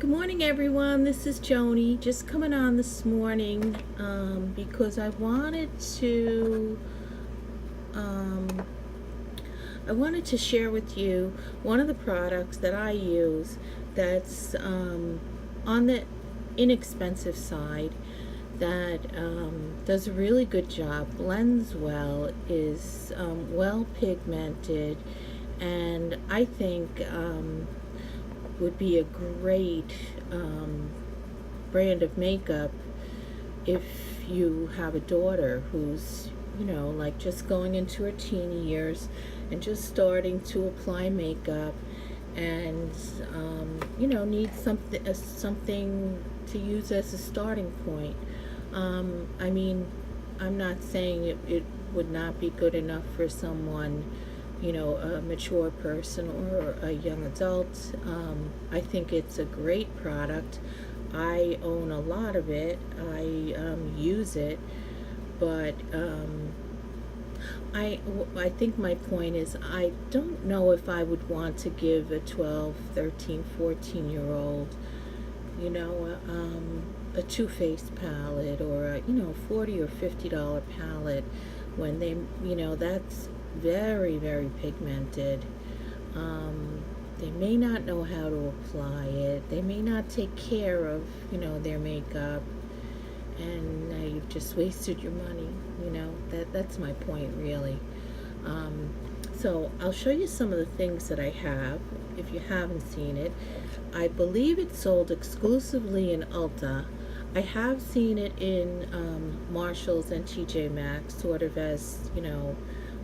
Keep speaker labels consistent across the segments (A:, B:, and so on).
A: Good morning, everyone. This is Joni. Just coming on this morning because um, I wanted to share with you one of the products that I use that's on the inexpensive side that does a really good job, blends well, is well pigmented, and I think would be a great brand of makeup if you have a daughter who's, like just going into her teen years and just starting to apply makeup and, needs something to use as a starting point. I mean, I'm not saying it would not be good enough for someone, a mature person or a young adult. I think it's a great product. I own a lot of it. I use it, but I think my point is I don't know if I would want to give a 12, 13, 14-year-old, a Too Faced palette or a, $40 or $50 palette when that's very, very pigmented. They may not know how to apply it. They may not take care of, their makeup, and you've just wasted your money. That's my point, really. So I'll show you some of the things that I have. If you haven't seen it, I believe it's sold exclusively in Ulta. I have seen it in Marshalls and TJ Maxx, sort of as,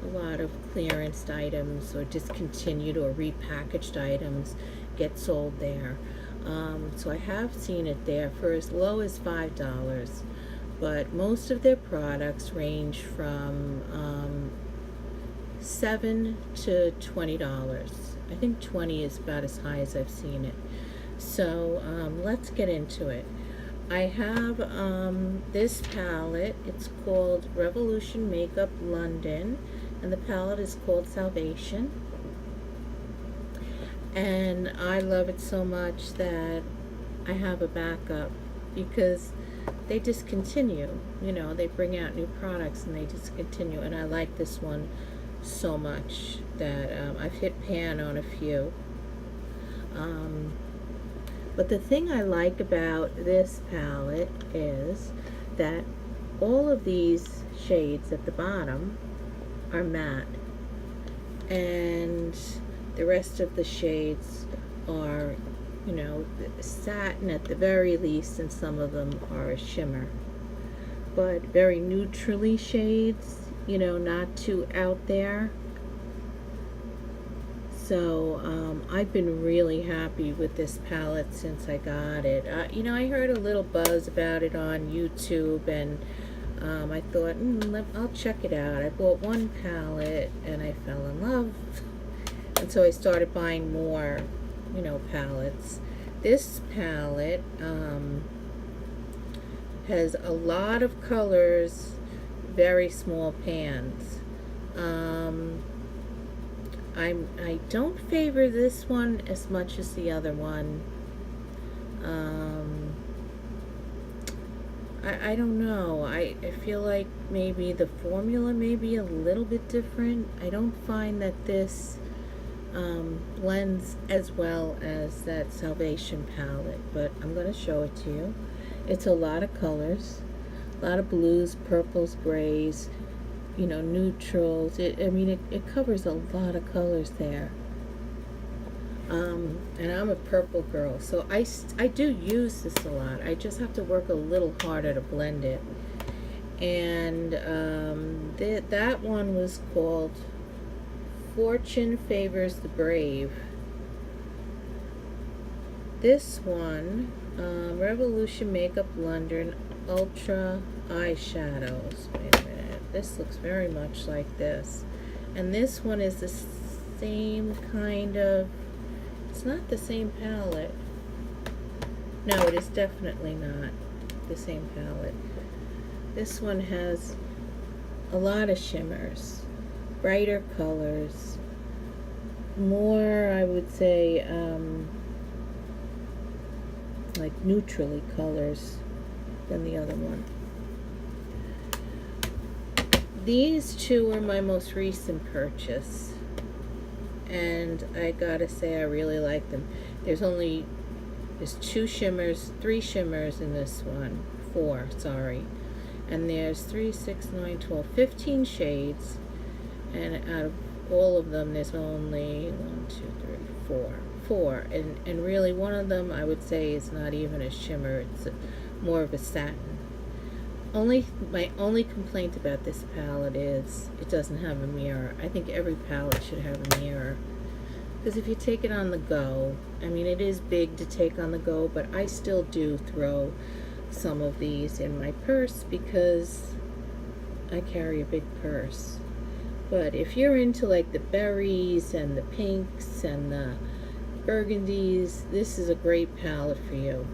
A: a lot of clearance items or discontinued or repackaged items get sold there. So I have seen it there for as low as $5, but most of their products range from $7 to $20. I think 20 is about as high as I've seen it. So let's get into it. I have this palette. It's called Revolution Makeup London, and the palette is called Salvation. And I love it so much that I have a backup because they discontinue. They bring out new products and they discontinue. And I like this one so much that I've hit pan on a few. But the thing I like about this palette is that all of these shades at the bottom are matte, and the rest of the shades are, satin at the very least, and some of them are a shimmer. But very neutrally shades, not too out there. So I've been really happy with this palette since I got it. I heard a little buzz about it on YouTube, and I thought, I'll check it out. I bought one palette and I fell in love. And so I started buying more, palettes. This palette has a lot of colors, very small pans. I don't favor this one as much as the other one. I don't know. I feel like maybe the formula may be a little bit different. I don't find that this blends as well as that Salvation palette, but I'm going to show it to you. It's a lot of colors, a lot of blues, purples, grays, neutrals. It covers a lot of colors there. And I'm a purple girl, so I do use this a lot. I just have to work a little harder to blend it. And that one was called Fortune Favors the Brave. This one, Revolution Makeup London Ultra Eyeshadows. Wait a minute. This looks very much like this. And this one is the same kind of... It's not the same palette. No, it is definitely not the same palette. This one has a lot of shimmers, brighter colors, more, I would say, like neutrally colors than the other one. These two are my most recent purchase, and I gotta say I really like them. There's three shimmers in this one. 4, sorry. And there's 3, 6, 9, 12, 15 shades, and out of all of them there's only 1, 2, 3, 4, and really one of them I would say is not even a shimmer, it's more of a satin. My only complaint about this palette is it doesn't have a mirror. I think every palette should have a mirror, because if you take it on the go, I mean, it is big to take on the go, but I still do throw some of these in my purse because I carry a big purse. But if you're into like the berries and the pinks and the burgundies, this is a great palette for you.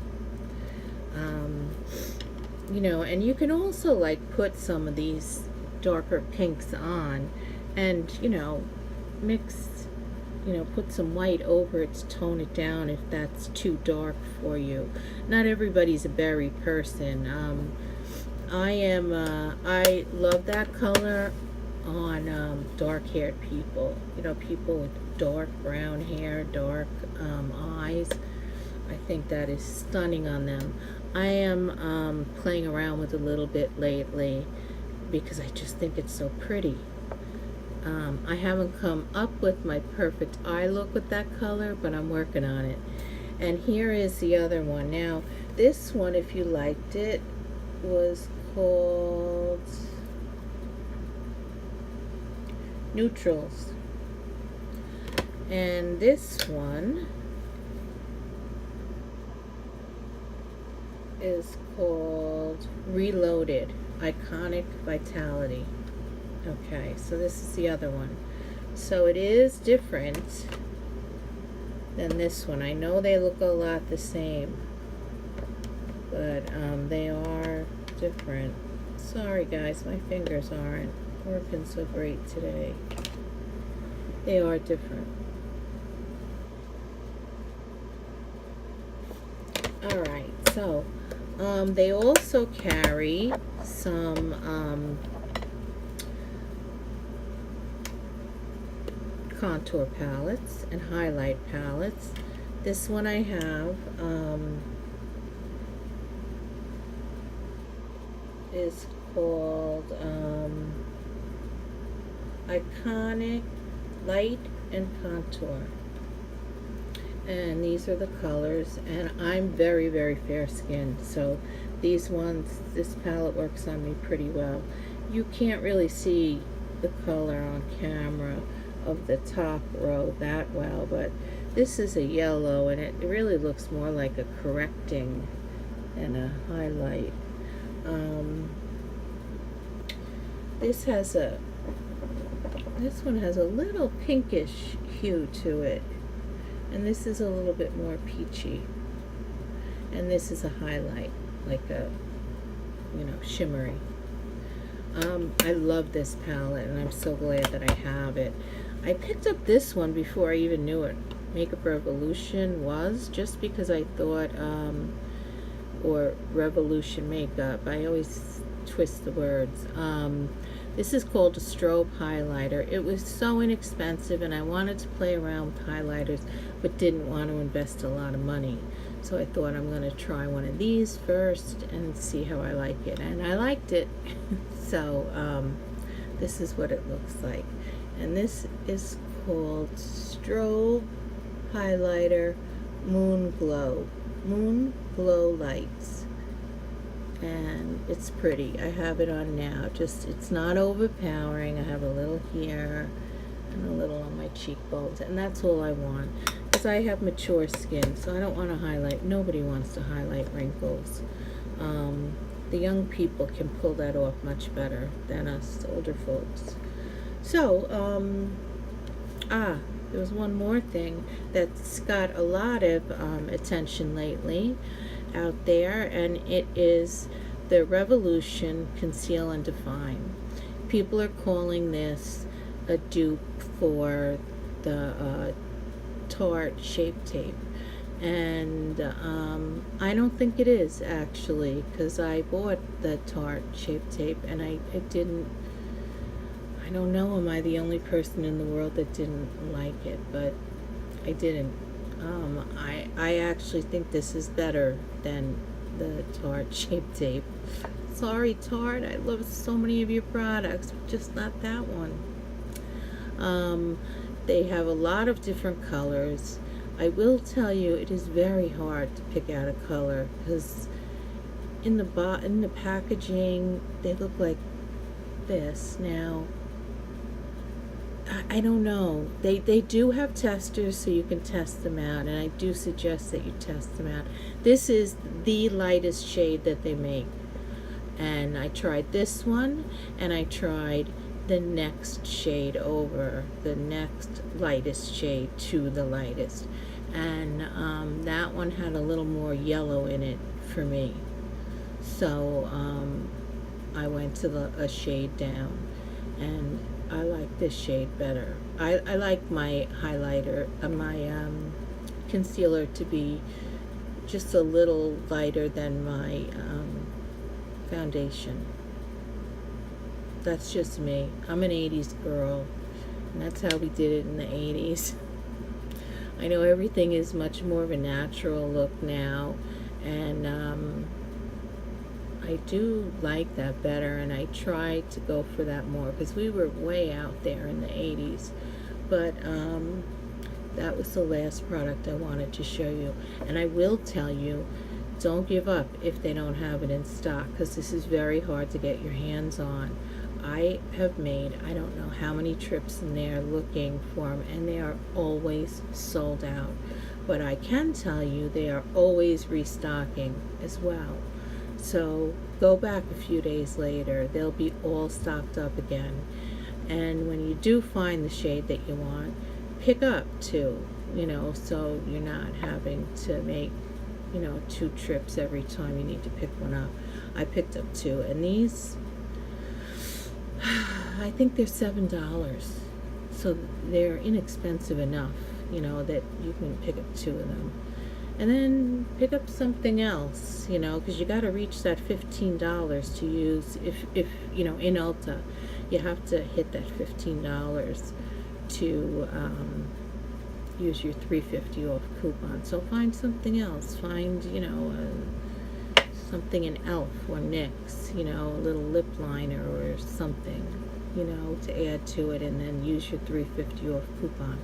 A: You know, and you can also like put some of these darker pinks on and, you know, mix, you know, put some white over it to tone it down if that's too dark for you. Not everybody's a berry person. I love that color on dark-haired people. You know, people with dark brown hair, dark eyes. I think that is stunning on them. I am playing around with a little bit lately because I just think it's so pretty. I haven't come up with my perfect eye look with that color, but I'm working on it. And here is the other one. Now, this one, if you liked it, was called Neutrals. And this one is called Reloaded, Iconic Vitality. Okay, so this is the other one. So it is different than this one. I know they look a lot the same, but they are different. Sorry guys, my fingers aren't working so great today. They are different. Alright, so they also carry some contour palettes and highlight palettes. This one I have is called Iconic Light and Contour, and these are the colors, and I'm very, very fair skinned, so this palette works on me pretty well. You can't really see the color on camera of the top row that well, but this is a yellow and it really looks more like a correcting than a highlight. This one has a little pinkish hue to it, and this is a little bit more peachy, and this is a highlight, like a, you know, shimmery. I love this palette and I'm so glad that I have it. I picked up this one before I even knew what Makeup Revolution was, just because I thought, or Revolution Makeup, I always twist the words. This is called a strobe highlighter. It was so inexpensive and I wanted to play around with highlighters but didn't want to invest a lot of money. So I thought I'm going to try one of these first and see how I like it. And I liked it. So this is what it looks like. And this is called Strobe Highlighter Moon Glow Lights. And it's pretty. I have it on now. Just, it's not overpowering. I have a little here and a little on my cheekbones, and that's all I want, because I have mature skin, so I don't want to highlight. Nobody wants to highlight wrinkles. The young people can pull that off much better than us older folks. So there was one more thing that's got a lot of attention lately out there, and it is the Revolution Conceal and Define. People are calling this a dupe for the Tarte Shape Tape. And I don't think it is, actually, because I bought the Tarte Shape Tape and I didn't, I don't know, am I the only person in the world that didn't like it, but I didn't. I actually think this is better than the Tarte Shape Tape. Sorry, Tarte, I love so many of your products, but just not that one. They have a lot of different colors. I will tell you, it is very hard to pick out a color because in the packaging they look like this. Now, I don't know. They do have testers so you can test them out, and I do suggest that you test them out. This is the lightest shade that they make, and I tried this one, and I tried the next shade over, the next lightest shade to the lightest, and that one had a little more yellow in it for me, so I went to a shade down, and I like this shade better. I like my highlighter, my concealer to be just a little lighter than my foundation. That's just me. I'm an 80s girl, and that's how we did it in the 80s. I know everything is much more of a natural look now, and I do like that better, and I try to go for that more because we were way out there in the 80s. But that was the last product I wanted to show you. And I will tell you, don't give up if they don't have it in stock, because this is very hard to get your hands on. I have made, I don't know how many trips in there looking for them, and they are always sold out. But I can tell you they are always restocking as well. So go back a few days later, they'll be all stocked up again. And when you do find the shade that you want, pick up two, so you're not having to make, 2 trips every time you need to pick one up. I picked up 2, and these, I think they're $7. So they're inexpensive enough, that you can pick up 2 of them. And then pick up something else, because you got to reach that $15 to use. If in Ulta, you have to hit that $15 to use your $3.50 off coupon. So find something else. Find, something in Elf or NYX, a little lip liner or something, to add to it, and then use your $3.50 off coupon.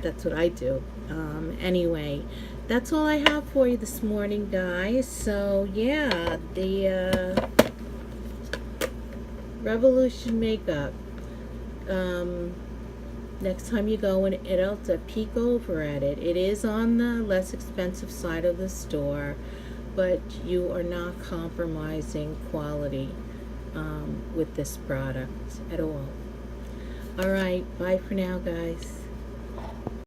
A: That's what I do. Anyway, that's all I have for you this morning, guys. So yeah, the Revolution makeup. Next time you go in at Ulta, peek over at it. It is on the less expensive side of the store, but you are not compromising quality with this product at all. All right, bye for now, guys.